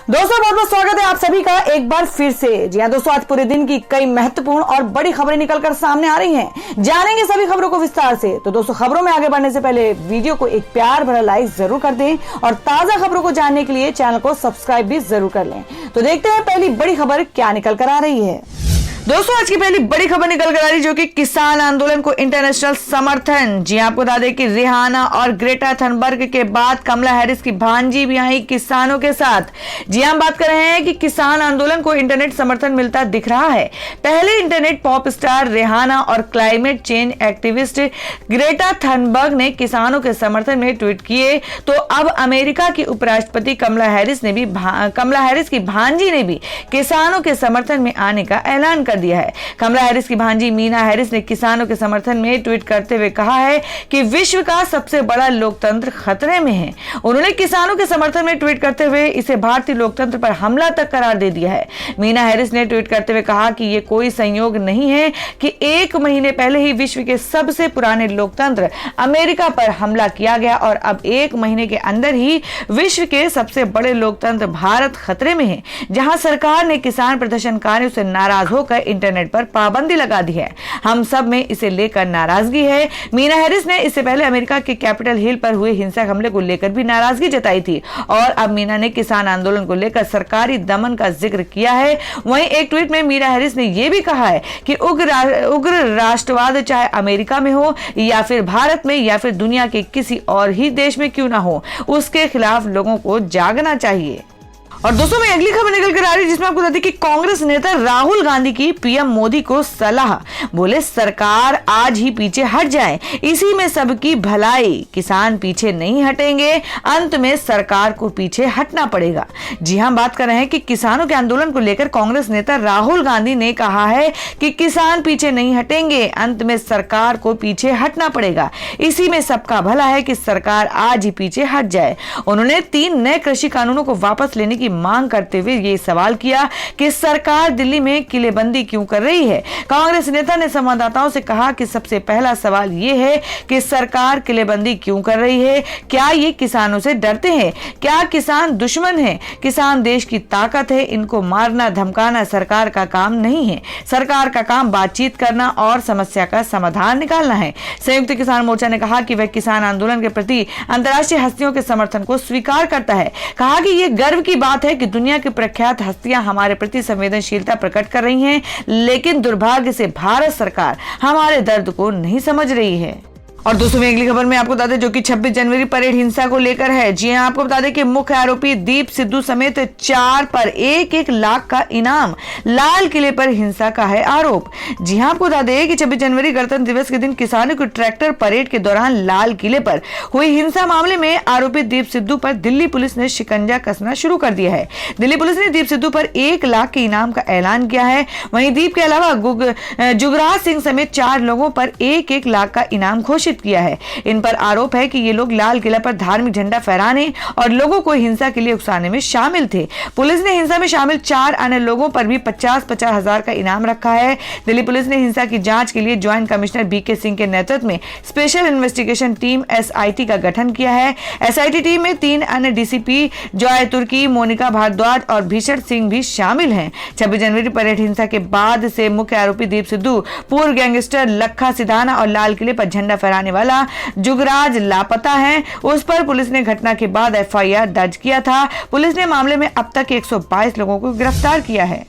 दोस्तों बहुत बहुत स्वागत है आप सभी का एक बार फिर से। जी हाँ दोस्तों, आज पूरे दिन की कई महत्वपूर्ण और बड़ी खबरें निकलकर सामने आ रही हैं। जानेंगे सभी खबरों को विस्तार से। तो दोस्तों खबरों में आगे बढ़ने से पहले वीडियो को एक प्यार भरा लाइक जरूर कर दें और ताजा खबरों को जानने के लिए चैनल को सब्सक्राइब भी जरूर कर लें। तो देखते हैं पहली बड़ी खबर क्या निकल कर आ रही है। दोस्तों आज की पहली बड़ी खबर निकल कर आ रही जो कि किसान आंदोलन को इंटरनेशनल समर्थन। जी आपको बता दें कि रिहाना और ग्रेटा थनबर्ग के बाद कमला हैरिस की भांजी भी आई किसानों के साथ। जी हम बात कर रहे हैं कि किसान आंदोलन को इंटरनेट समर्थन मिलता दिख रहा है। पहले इंटरनेट पॉप स्टार रिहाना और climate change activist Greta Thunberg ने किसानों के समर्थन में ट्वीट किए, तो अब अमेरिका की उपराष्ट्रपति कमला हैरिस की भांजी ने भी किसानों के समर्थन में आने का ऐलान कर दिया है। कमला हैरिस की भांजी मीना हैरिस ने किसानों के समर्थन में ट्वीट करते हुए कहा है कि विश्व का सबसे बड़ा लोकतंत्र खतरे में है। उन्होंने किसानों के समर्थन में ट्वीट करते हुए इसे भारतीय लोकतंत्र पर हमला तक करार दे दिया है। मीना हैरिस ने ट्वीट करते हुए कहा कि यह कोई संयोग नहीं है कि 1 महीने पहले ही विश्व के सबसे पुराने लोकतंत्र अमेरिका पर हमला किया गया और अब 1 महीने के अंदर ही विश्व के सबसे बड़े लोकतंत्र भारत खतरे में है, जहां सरकार ने किसान प्रदर्शनकारियों से नाराज होकर इंटरनेट पर पाबंदी लगा दी है। हम सब में इसे लेकर नाराजगी है। मीना हैरिस ने इससे पहले अमेरिका के कैपिटल हिल पर हुए हिंसक हमले को लेकर भी नाराजगी जताई थी और अब मीना ने किसान आंदोलन को लेकर सरकारी दमन का जिक्र किया है। वहीं एक ट्वीट में मीना हैरिस ने यह भी कहा है कि उग्र राष्ट्रवाद चाहे अमेरिका में हो या फिर भारत में या फिर दुनिया के किसी और ही देश में क्यों ना हो, उसके खिलाफ लोगों को जागना चाहिए। और दोस्तों में अगली खबर निकल कर आ रही है जिसमें आपको बता दें कि कांग्रेस नेता राहुल गांधी की पीएम मोदी को सलाह। बोले सरकार आज ही पीछे हट जाए, इसी में सबकी भलाई। किसान पीछे नहीं हटेंगे, अंत में सरकार को पीछे हटना पड़ेगा। जी हां, बात कर रहे हैं कि किसानों के आंदोलन को लेकर कांग्रेस नेता राहुल गांधी ने कहा है कि किसान पीछे नहीं हटेंगे, अंत में सरकार को पीछे हटना पड़ेगा। इसी में सबका भला है कि सरकार आज ही पीछे हट जाए। उन्होंने 3 नए कृषि कानूनों को वापस लेने की मांग करते हुए ये सवाल किया कि सरकार दिल्ली में किलेबंदी क्यों कर रही है। कांग्रेस नेता ने संवाददाताओं से कहा कि सबसे पहला सवाल ये है कि सरकार किलेबंदी क्यों कर रही है। क्या ये किसानों से डरते हैं? क्या किसान दुश्मन है? किसान देश की ताकत है, इनको मारना धमकाना सरकार का काम नहीं है। सरकार का काम बातचीत करना और समस्या का समाधान निकालना है। संयुक्त किसान मोर्चा ने कहा कि वह किसान आंदोलन के प्रति अंतर्राष्ट्रीय हस्तियों के समर्थन को स्वीकार करता है। कहा कि यह गर्व की बात है कि दुनिया की प्रख्यात हस्तियां हमारे प्रति संवेदनशीलता प्रकट कर रही हैं, लेकिन दुर्भाग्य से भारत सरकार हमारे दर्द को नहीं समझ रही है। और दोस्तों में अगली खबर में आपको बता दें जो कि 26 जनवरी परेड हिंसा को लेकर है। जी हां, आपको बता दें कि मुख्य आरोपी दीप सिद्धू समेत 4 पर 1-1 लाख का इनाम। लाल किले पर हिंसा का है आरोप। जी हां, आपको बता दें कि 26 जनवरी गणतंत्र दिवस के दिन किसानों की ट्रैक्टर परेड के दौरान लाल किले पर हुई हिंसा मामले में आरोपी दीप सिद्धू पर दिल्ली पुलिस ने शिकंजा कसना शुरू कर दिया है। दिल्ली पुलिस ने दीप सिद्धू पर 1 लाख के इनाम का ऐलान किया है। वहीं दीप के अलावा जुगराज सिंह समेत 4 लोगों पर 1-1 लाख का इनाम घोषित किया है। इन पर आरोप है कि ये लोग लाल किला पर धार्मिक झंडा फहराने और लोगों को हिंसा के लिए उकसाने में शामिल थे। पुलिस ने हिंसा में शामिल 4 अन्य लोगों पर भी 50-50 हजार का इनाम रखा है। दिल्ली पुलिस ने हिंसा की जांच के लिए ज्वाइंट कमिश्नर बीके सिंह के नेतृत्व में स्पेशल इन्वेस्टिगेशन टीम एसआईटी का गठन किया है। एसआईटी टीम में 3 अन्य डीसीपी जॉय तुर्की, मोनिका भारद्वाज और भीषण सिंह भी शामिल हैं। 26 जनवरी परेड हिंसा के बाद से मुख्य आरोपी दीप सिद्धू, पूर्व गैंगस्टर लखा सिधाना और लाल किले पर झंडा फहराने वाला जुगराज लापता है। उस पर पुलिस ने घटना के बाद एफआईआर दर्ज किया था। पुलिस ने मामले में अब तक 122 लोगों को गिरफ्तार किया है।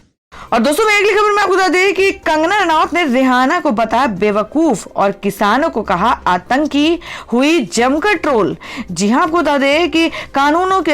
और दोस्तों में अगली खबर में आपको बता दें कि कंगना रनौत ने रिहाना को बताया बेवकूफ और किसानों को कहा आतंकी। हुई जमकर ट्रोल। जी हां, आपको बता दें कि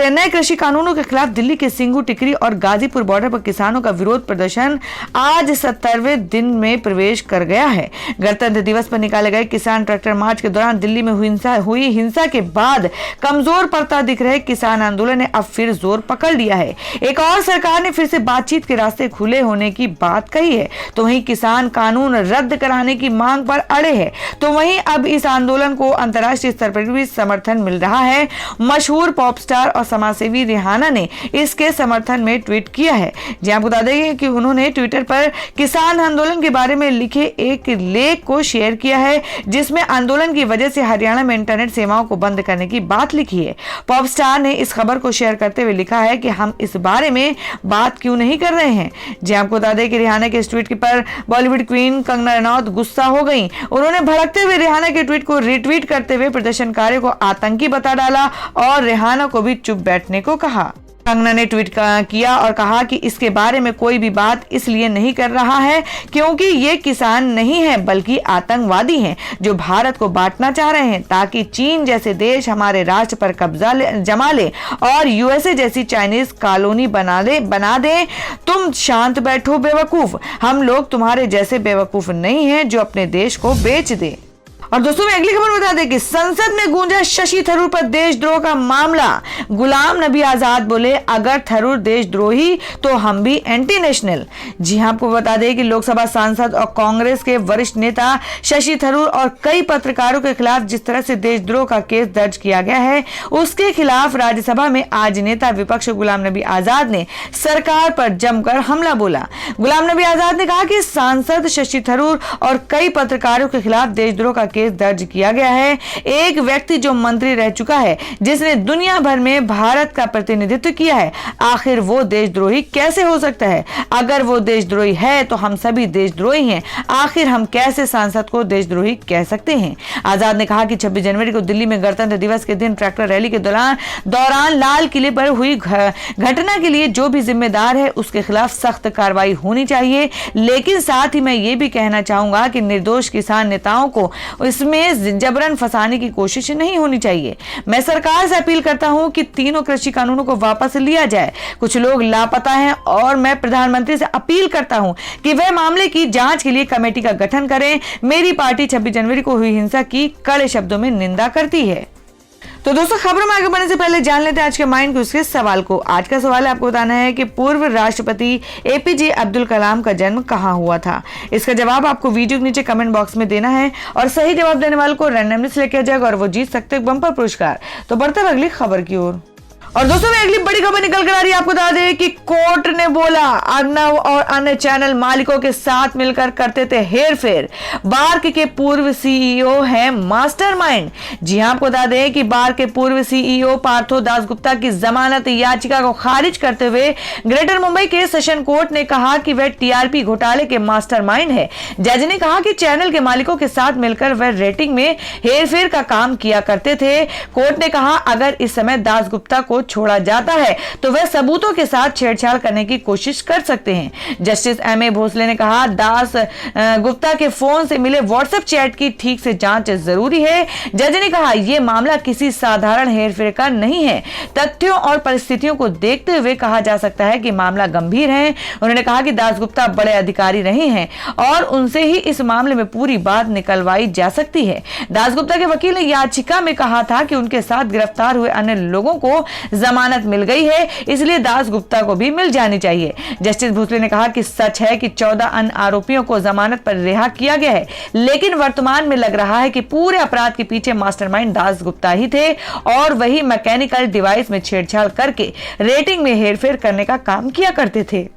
नए कृषि कानूनों के खिलाफ दिल्ली के सिंगू टिकरी और गाजीपुर बॉर्डर पर किसानों का विरोध प्रदर्शन आज 70वें दिन में प्रवेश कर गया है। गणतंत्र दिवस पर निकाले गए किसान ट्रैक्टर मार्च के दौरान दिल्ली में हुई हिंसा के बाद कमजोर पड़ता दिख रहे किसान आंदोलन ने अब फिर जोर पकड़ लिया है। एक और सरकार ने फिर से बातचीत के रास्ते खुले होने की बात कही है, तो वहीं किसान कानून रद्द कराने की मांग पर अड़े हैं, तो वहीं अब इस आंदोलन को अंतर्राष्ट्रीय स्तर पर भी समर्थन मिल रहा है। मशहूर पॉप स्टार और समाजसेवी रिहाना ने इसके समर्थन में ट्वीट किया है। जी आपको बता दें कि उन्होंने ट्विटर पर किसान आंदोलन के बारे में लिखे एक लेख को शेयर किया है, जिसमें आंदोलन की वजह से हरियाणा में इंटरनेट सेवाओं को बंद करने की बात लिखी है। पॉप स्टार ने इस खबर को शेयर करते हुए लिखा है कि हम इस बारे में बात क्यों नहीं कर रहे हैं। जी आपको बता दें कि रिहाना के इस ट्वीट पर बॉलीवुड क्वीन कंगना रनौत गुस्सा हो गई। उन्होंने भड़कते हुए रिहाना के ट्वीट को रिट्वीट करते हुए प्रदर्शनकारियों को आतंकी बता डाला और रिहाना को भी चुप बैठने को कहा। कंगना ने ट्वीट किया और कहा कि इसके बारे में कोई भी बात इसलिए नहीं कर रहा है क्योंकि ये किसान नहीं है बल्कि आतंकवादी हैं जो भारत को बांटना चाह रहे हैं ताकि चीन जैसे देश हमारे राष्ट्र पर कब्जा जमा ले और यूएसए जैसी चाइनीज कॉलोनी बना दे। तुम शांत बैठो बेवकूफ, हम लोग तुम्हारे जैसे बेवकूफ नहीं हैं जो अपने देश को बेच दे। और दोस्तों मैं अगली खबर बता दें कि संसद में गूंजा शशि थरूर पर देशद्रोह का मामला। गुलाम नबी आजाद बोले अगर थरूर देशद्रोही तो हम भी एंटी नेशनल। जी हां, आपको बता दें कि लोकसभा सांसद और कांग्रेस के वरिष्ठ नेता शशि थरूर और कई पत्रकारों के खिलाफ जिस तरह से देशद्रोह का केस दर्ज किया गया है, उसके खिलाफ राज्यसभा में आज नेता विपक्ष गुलाम नबी आजाद ने सरकार पर जमकर हमला बोला। गुलाम नबी आजाद ने कहा कि सांसद शशि थरूर और कई पत्रकारों के खिलाफ देशद्रोह का केस दर्ज किया गया है। एक व्यक्ति जो मंत्री रह चुका है, जिसने दुनिया भर में भारत का प्रतिनिधित्व किया है, आखिर वो देशद्रोही कैसे हो सकता है? अगर वो देशद्रोही है तो हम सभी देशद्रोही हैं। आखिर हम कैसे सांसद को देशद्रोही कह सकते हैं? आजाद ने कहा कि 26 जनवरी को दिल्ली में गणतंत्र दिवस के दिन ट्रैक्टर रैली के दौरान लाल किले पर हुई घटना के लिए जो भी जिम्मेदार है उसके खिलाफ सख्त कार्रवाई होनी चाहिए। लेकिन साथ ही मैं ये भी कहना चाहूंगा कि निर्दोष किसान नेताओं को इसमें जबरन फंसाने की कोशिश नहीं होनी चाहिए। मैं सरकार से अपील करता हूं कि तीनों कृषि कानूनों को वापस लिया जाए। कुछ लोग लापता हैं और मैं प्रधानमंत्री से अपील करता हूं कि वह मामले की जांच के लिए कमेटी का गठन करें। मेरी पार्टी 26 जनवरी को हुई हिंसा की कड़े शब्दों में निंदा करती है। तो दोस्तों खबरों में आगे बढ़ने से पहले जान लेते हैं आज के माइंड क्विज के सवाल को। आज का सवाल है, आपको बताना है कि पूर्व राष्ट्रपति एपीजे अब्दुल कलाम का जन्म कहां हुआ था। इसका जवाब आपको वीडियो के नीचे कमेंट बॉक्स में देना है और सही जवाब देने वाले को रैंडमली सिलेक्ट किया जाएगा और वो जीत सकते हैं बम्पर पुरस्कार। तो बढ़ते हैं अगली खबर की ओर। और दोस्तों में अगली बड़ी खबर निकल कर आ रही है। आपको बता दें कि कोर्ट ने बोला अर्नव और अन्य चैनल मालिकों के साथ मिलकर करते थे हेरफेर। बार्क के पूर्व सीईओ हैं मास्टरमाइंड। जी हां, आपको बता दें कि बार्क के पूर्व सीईओ पार्थो दासगुप्ता की जमानत याचिका को खारिज करते हुए ग्रेटर मुंबई के सेशन कोर्ट ने कहा कि वह टीआरपी घोटाले के मास्टरमाइंड है। जज ने कहा कि चैनल के मालिकों के साथ मिलकर वह रेटिंग में हेरफेर का काम किया करते थे। कोर्ट ने कहा अगर इस समय दासगुप्ता को छोड़ा जाता है तो वह सबूतों के साथ छेड़छाड़ करने की कोशिश कर सकते हैं। जस्टिस एमए भोसले ने कहा दास गुप्ता के फोन से मिले व्हाट्सएप चैट की ठीक से जांच जरूरी है। जज ने कहा यह मामला किसी साधारण हेरफेर का नहीं है। तथ्यों और परिस्थितियों को देखते हुए कहा जा सकता है कि मामला गंभीर है। उन्होंने कहा कि दासगुप्ता बड़े अधिकारी रहे हैं और उनसे ही इस मामले में पूरी बात निकलवाई जा सकती है। दासगुप्ता के वकील ने याचिका में कहा था कि उनके साथ गिरफ्तार हुए अन्य लोगों को जमानत मिल गई है, इसलिए दासगुप्ता को भी मिल जानी चाहिए। जस्टिस भोसले ने कहा कि सच है कि 14 अन्य आरोपियों को जमानत पर रिहा किया गया है, लेकिन वर्तमान में लग रहा है कि पूरे अपराध के पीछे मास्टरमाइंड दासगुप्ता ही थे और वही मैकेनिकल डिवाइस में छेड़छाड़ करके रेटिंग में हेरफेर करने का काम किया करते थे।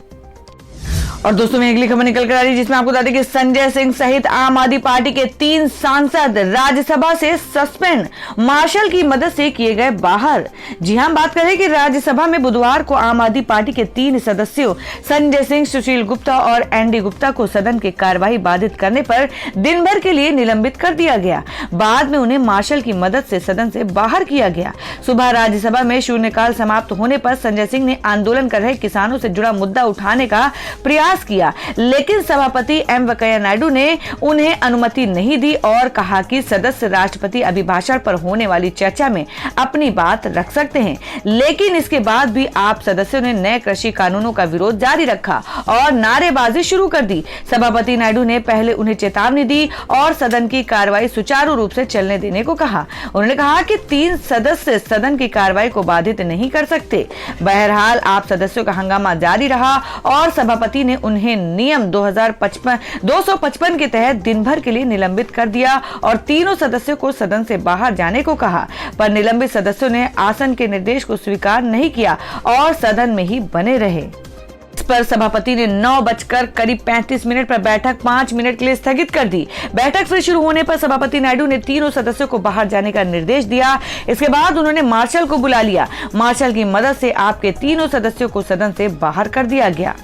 और दोस्तों में अगली खबर निकल कर आ रही है जिसमें आपको बता दें कि संजय सिंह सहित आम आदमी पार्टी के 3 सांसद राज्यसभा से सस्पेंड, मार्शल की मदद से किए गए बाहर। जी हां, बात करें कि राज्यसभा में बुधवार को आम आदमी पार्टी के 3 सदस्यों संजय सिंह, सुशील गुप्ता और एनडी गुप्ता को सदन की कार्यवाही बाधित करने पर दिन भर के लिए निलंबित कर दिया गया। बाद में उन्हें मार्शल की मदद से सदन से बाहर किया गया। सुबह राज्यसभा में शून्यकाल समाप्त होने पर संजय सिंह ने आंदोलन कर रहे किसानों से जुड़ा मुद्दा उठाने का प्रयास किया, लेकिन सभापति एम वेंकैया नायडू ने उन्हें अनुमति नहीं दी और कहा कि सदस्य राष्ट्रपति अभिभाषण पर होने वाली चर्चा में अपनी बात रख सकते हैं। लेकिन इसके बाद भी आप सदस्यों ने नए कृषि कानूनों का विरोध जारी रखा और नारेबाजी शुरू कर दी। सभापति नायडू ने पहले उन्हें चेतावनी दी और सदन की कार्रवाई सुचारू रूप से चलने देने को कहा। उन्होंने कहा कि 3 सदस्य सदन की कार्रवाई को बाधित नहीं कर सकते। बहरहाल आप सदस्यों का हंगामा जारी रहा और सभापति ने उन्हें नियम 255 के तहत दिन भर के लिए निलंबित कर दिया और तीनों सदस्यों को सदन से बाहर जाने को कहा, पर निलंबित सदस्यों ने आसन के निर्देश को स्वीकार नहीं किया और सदन में ही बने रहे। इस पर सभापति ने 9:35 पर बैठक 5 मिनट के लिए स्थगित कर दी। बैठक फिर शुरू होने पर सभापति नायडू ने तीनों सदस्यों को बाहर जाने का निर्देश दिया। इसके बाद उन्होंने मार्शल को बुला लिया। मार्शल की मदद से आपके तीनों सदस्यों को सदन से बाहर कर दिया गया।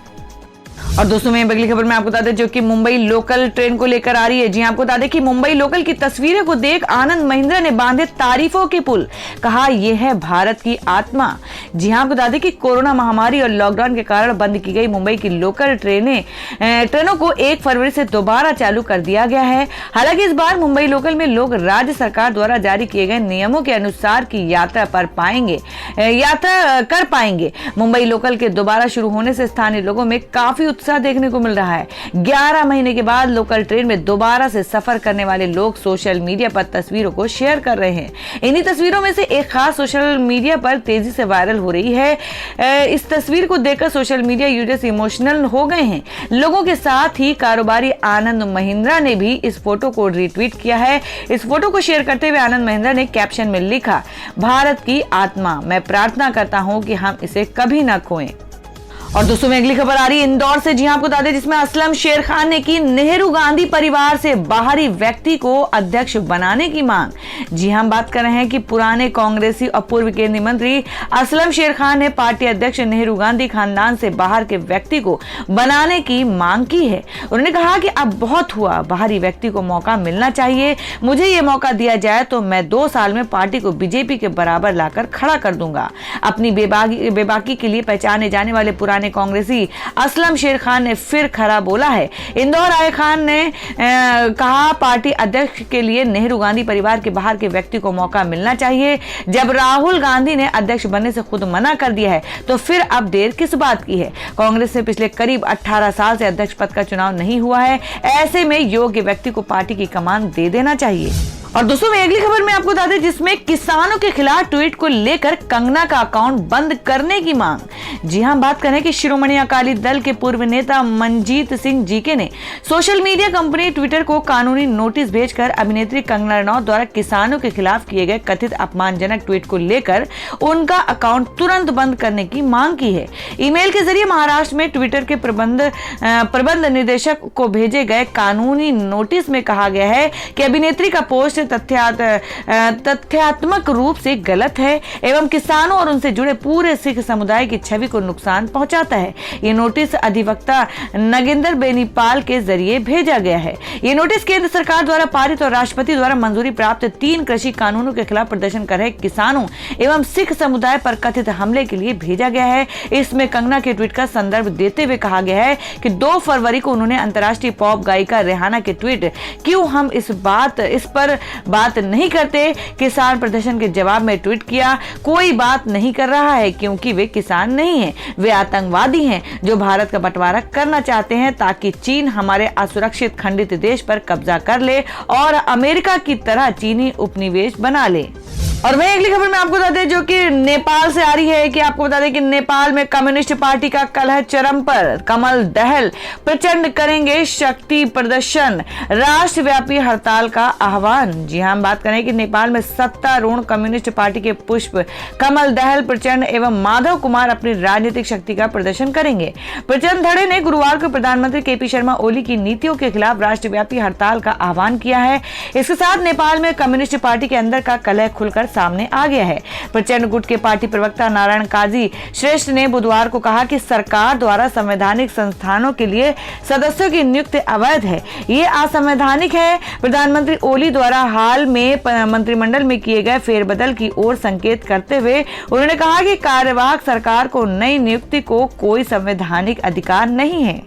और दोस्तों मैं अगली खबर में आपको बता दें जो कि मुंबई लोकल ट्रेन को लेकर आ रही है। जी आपको बता दें कि मुंबई लोकल की तस्वीरें को देख आनंद महिंद्रा ने बांधे तारीफों के पुल, कहा यह है भारत की आत्मा। जी आपको बता दें कि कोरोना महामारी और लॉकडाउन के कारण बंद की गई मुंबई की लोकल ट्रेनों को 1 फरवरी से दोबारा चालू कर दिया गया है। हालांकि इस बार मुंबई लोकल में लोग राज्य सरकार द्वारा जारी किए गए नियमों के अनुसार की यात्रा कर पाएंगे। मुंबई लोकल के दोबारा शुरू होने से स्थानीय लोगों में काफी उत्साह देखने को मिल रहा है। 11 महीने के बाद लोकल ट्रेन में दोबारा से सफर करने वाले लोग सोशल मीडिया पर तस्वीरों को शेयर कर रहे हैं। इन्हीं तस्वीरों में से एक खास सोशल मीडिया पर तेजी से वायरल हो रही है। इस तस्वीर को देखकर सोशल मीडिया यूजर्स इमोशनल हो गए हैं। लोगों के साथ ही कारोबारी आनंद महिंद्रा ने भी इस फोटो को रीट्वीट किया है। इस फोटो को शेयर करते हुए आनंद महिंद्रा ने कैप्शन में लिखा, भारत की आत्मा, मैं प्रार्थना करता हूं कि हम इसे कभी ना खोएं। और दोस्तों में अगली खबर आ रही है इंदौर से। जी आपको बता दें जिसमें असलम शेर खान ने की नेहरू गांधी परिवार से बाहरी व्यक्ति को अध्यक्ष बनाने की मांग। जी हम बात कर रहे हैं कि पुराने कांग्रेसी और पूर्व केंद्रीय मंत्री असलम शेर खान ने पार्टी अध्यक्ष नेहरू गांधी खानदान से बाहर के व्यक्ति को बनाने की मांग की है। उन्होंने कहा कि अब बहुत हुआ, बाहरी व्यक्ति को मौका मिलना चाहिए। मुझे ये मौका दिया जाए तो मैं 2 साल में पार्टी को बीजेपी के बराबर लाकर खड़ा कर दूंगा। अपनी बेबाकी के लिए पहचाने जाने वाले पुराने कांग्रेसी असलम शेर खान ने फिर खरा बोला है। इंदौर आए खान ने कहा पार्टी अध्यक्ष के लिए नेहरू गांधी परिवार के बाहर के व्यक्ति को मौका मिलना चाहिए। जब राहुल गांधी ने अध्यक्ष बनने से खुद मना कर दिया है तो फिर अब देर किस बात की है। कांग्रेस में पिछले करीब 18 साल से अध्यक्ष पद का चुनाव नहीं हुआ है। ऐसे में योग्य व्यक्ति को पार्टी की कमान दे देना चाहिए। और दोस्तों में अगली खबर में आपको बता दें जिसमें किसानों के खिलाफ ट्वीट को लेकर कंगना का अकाउंट बंद करने की मांग। जी हां बात करें कि शिरोमणि अकाली दल के पूर्व नेता मनजीत सिंह जीके ने सोशल मीडिया कंपनी ट्विटर को कानूनी नोटिस भेजकर अभिनेत्री कंगना रनौत द्वारा किसानों के खिलाफ किए गए कथित अपमानजनक ट्वीट को लेकर उनका अकाउंट तुरंत बंद करने की मांग की है। ईमेल के जरिए महाराष्ट्र में ट्विटर के प्रबंध निदेशक को भेजे गए कानूनी नोटिस में कहा गया है कि अभिनेत्री का पोस्ट तथ्यात्मक रूप से गलत है एवं किसानों और उनसे जुड़े पूरे सिख समुदाय की छवि को नुकसान पहुंचाता है। ये नोटिस अधिवक्ता नगिंदर बेनीपाल के जरिए भेजा गया है। ये नोटिस केंद्र सरकार द्वारा पारित और राष्ट्रपति द्वारा मंजूरी प्राप्त 3 कृषि कानूनों के खिलाफ प्रदर्शन कर रहे किसानों एवं सिख समुदाय पर कथित हमले के लिए भेजा गया है। इसमें कंगना के ट्वीट का संदर्भ देते हुए कहा गया है कि 2 फरवरी को उन्होंने अंतर्राष्ट्रीय पॉप गायिका रेहाना के ट्वीट क्यों हम इस पर बात नहीं करते किसान प्रदर्शन के जवाब में ट्वीट किया। कोई बात नहीं कर रहा है क्योंकि वे किसान नहीं हैं, वे आतंकवादी हैं जो भारत का बंटवारा करना चाहते हैं ताकि चीन हमारे असुरक्षित खंडित देश पर कब्जा कर ले और अमेरिका की तरह चीनी उपनिवेश बना ले। और वहीं अगली खबर में आपको बता दें जो कि नेपाल से आ रही है कि आपको बता दें कि नेपाल में कम्युनिस्ट पार्टी का कलह चरम पर। कमल दहल प्रचंड करेंगे शक्ति प्रदर्शन, राष्ट्रव्यापी हड़ताल का आह्वान। जी हां हम बात करें कि नेपाल में सत्तारूढ़ कम्युनिस्ट पार्टी के पुष्प कमल दहल प्रचंड एवं माधव कुमार अपनी राजनीतिक शक्ति का प्रदर्शन करेंगे। प्रचंड धड़े ने गुरुवार को प्रधानमंत्री केपी शर्मा ओली की नीतियों के खिलाफ राष्ट्रव्यापी हड़ताल का आह्वान किया है। इसके साथ नेपाल में कम्युनिस्ट पार्टी के अंदर का कलह खुलकर सामने आ गया है। प्रचंड गुट के पार्टी प्रवक्ता नारायण काजी श्रेष्ठ ने बुधवार को कहा कि सरकार द्वारा संवैधानिक संस्थानों के लिए सदस्यों की नियुक्ति अवैध है, ये असंवैधानिक है। प्रधानमंत्री ओली द्वारा हाल में मंत्रिमंडल में किए गए फेरबदल की ओर संकेत करते हुए उन्होंने कहा कि कार्यवाहक सरकार को नई नियुक्ति को कोई संवैधानिक अधिकार नहीं है।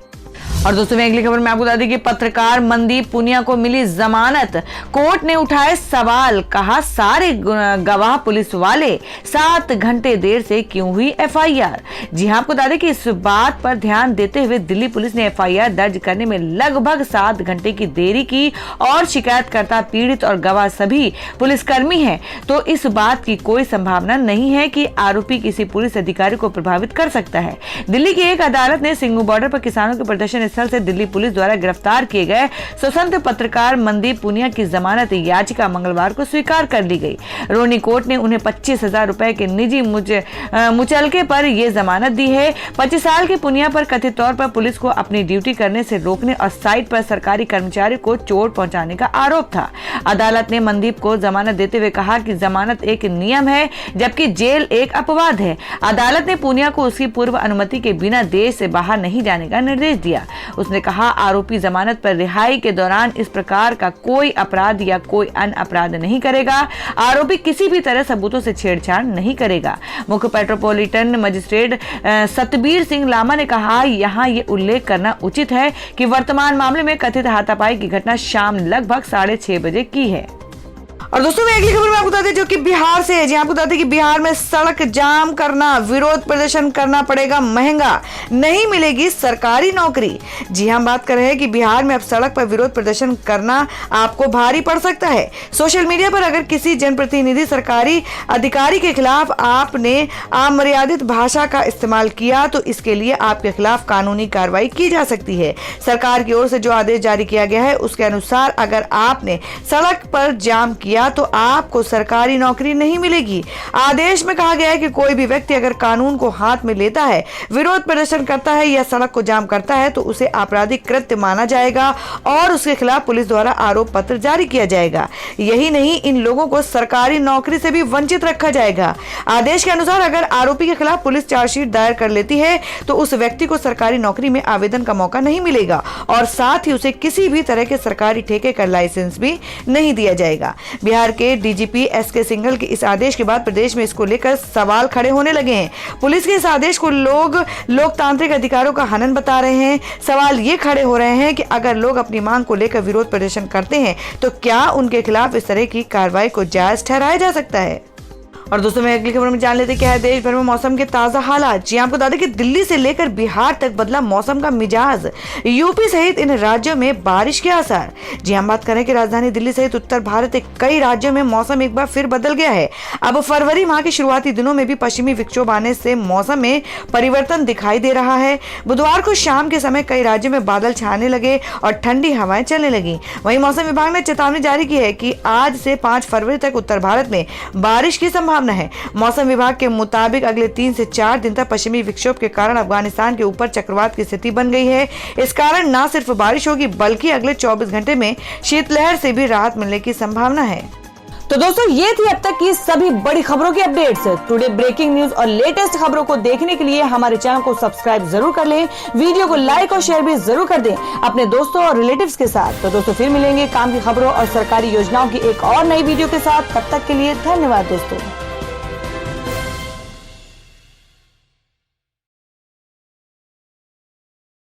और दोस्तों अगली खबर में आपको बता दें कि पत्रकार मनदीप पुनिया को मिली जमानत। कोर्ट ने उठाए सवाल, कहा सारे गवाह पुलिस वाले, 7 घंटे देर से क्यों हुई एफआईआर। जी हां, आपको बता दें कि इस बात पर ध्यान देते हुए दिल्ली पुलिस ने एफआईआर दर्ज करने में लगभग 7 घंटे की देरी की और शिकायतकर्ता, पीड़ित और गवाह सभी पुलिसकर्मी हैं, तो इस बात की कोई संभावना नहीं है कि आरोपी किसी पुलिस अधिकारी को प्रभावित कर सकता है। दिल्ली की एक अदालत ने सिंघू बॉर्डर पर किसानों के प्रदर्शन स्थल से दिल्ली पुलिस द्वारा गिरफ्तार किए गए स्वतंत्र पत्रकार मनदीप पुनिया की जमानत याचिका मंगलवार को स्वीकार कर ली गई। रोनी कोर्ट ने उन्हें 25,000 रुपए के निजी मुचलके पर यह जमानत दी है। 25 साल के पुनिया पर कथित तौर पर पुलिस को अपनी ड्यूटी करने से रोकने और साइट पर सरकारी कर्मचारी को चोट पहुंचाने का आरोप था। अदालत ने मनदीप को जमानत देते हुए कहा कि जमानत एक नियम है जबकि जेल एक अपवाद है। अदालत ने पुनिया को उसकी पूर्व अनुमति के बिना देश से बाहर नहीं जाने का निर्देश दिया। उसने कहा आरोपी जमानत पर रिहाई के दौरान इस प्रकार का कोई अपराध या कोई अन्य अपराध नहीं करेगा। आरोपी किसी भी तरह सबूतों से छेड़छाड़ नहीं करेगा। मुख्य मेट्रोपॉलिटन मजिस्ट्रेट सतबीर सिंह लामा ने कहा यहाँ ये उल्लेख करना उचित है कि वर्तमान मामले में कथित हाथापाई की घटना शाम लगभग 6:30 बजे की है। और दोस्तों मैं अगली खबर में आपको बता दें जो कि बिहार से है। जी आपको बता दें कि बिहार में सड़क जाम करना, विरोध प्रदर्शन करना पड़ेगा महंगा, नहीं मिलेगी सरकारी नौकरी। जी हम बात कर रहे हैं कि बिहार में अब सड़क पर विरोध प्रदर्शन करना आपको भारी पड़ सकता है। सोशल मीडिया पर अगर किसी जनप्रतिनिधि, सरकारी अधिकारी के खिलाफ आपने अमर्यादित भाषा का इस्तेमाल किया तो इसके लिए आपके खिलाफ कानूनी कार्रवाई की जा सकती है। सरकार की ओर से जो आदेश जारी किया गया है उसके अनुसार अगर आपने सड़क पर जाम किया तो आपको सरकारी नौकरी नहीं मिलेगी। आदेश में कहा गया है कि कोई भी व्यक्ति अगर कानून को हाथ में लेता है, विरोध प्रदर्शन करता है या सड़क को जाम करता है तो उसे आपराधिक कृत्य माना जाएगा और उसके खिलाफ पुलिस द्वारा आरोप पत्र जारी किया जाएगा। यही नहीं, इन लोगों को सरकारी नौकरी से भी वंचित रखा जाएगा। आदेश के अनुसार अगर आरोपी के खिलाफ पुलिस चार्जशीट दायर कर लेती है तो उस व्यक्ति को सरकारी नौकरी में आवेदन का मौका नहीं मिलेगा और साथ ही उसे किसी भी तरह के सरकारी ठेके का लाइसेंस भी नहीं दिया जाएगा। बिहार के डीजीपी एसके सिंघल के इस आदेश के बाद प्रदेश में इसको लेकर सवाल खड़े होने लगे हैं। पुलिस के इस आदेश को लोग लोकतांत्रिक अधिकारों का हनन बता रहे हैं। सवाल ये खड़े हो रहे हैं कि अगर लोग अपनी मांग को लेकर विरोध प्रदर्शन करते हैं तो क्या उनके खिलाफ इस तरह की कार्रवाई को जायज ठहराया जा सकता है। और दोस्तों मैं अगली खबर में जान लेते क्या है देश भर में मौसम के ताजा हालात। जी आपको बता दें कि दिल्ली से लेकर बिहार तक बदला मौसम का मिजाज। यूपी सहित इन राज्यों में बारिश के आसार। जी हम बात करें कि राजधानी दिल्ली सहित उत्तर भारत के कई राज्यों में मौसम एक बार फिर बदल गया है। अब फरवरी माह के शुरुआती दिनों में भी पश्चिमी विक्षोभ आने से मौसम में परिवर्तन दिखाई दे रहा है। बुधवार को शाम के समय कई राज्यों में बादल छाने लगे और ठंडी हवाएं चलने लगी। वहीं मौसम विभाग ने चेतावनी जारी की है कि आज से 5 फरवरी तक उत्तर भारत में बारिश की संभावना है। मौसम विभाग के मुताबिक अगले 3 से 4 दिन तक पश्चिमी विक्षोभ के कारण अफगानिस्तान के ऊपर चक्रवात की स्थिति बन गई है। इस कारण न सिर्फ बारिश होगी बल्कि अगले 24 घंटे में शीतलहर से भी राहत मिलने की संभावना है। तो दोस्तों ये थी अब तक की सभी बड़ी खबरों की अपडेट्स। टुडे ब्रेकिंग न्यूज और लेटेस्ट खबरों को देखने के लिए हमारे चैनल को सब्सक्राइब जरूर कर लें, वीडियो को लाइक और शेयर भी जरूर कर दें अपने दोस्तों और रिलेटिव्स के साथ। तो दोस्तों फिर मिलेंगे काम की खबरों और सरकारी योजनाओं की एक और नई वीडियो के साथ। तब तक के लिए धन्यवाद दोस्तों।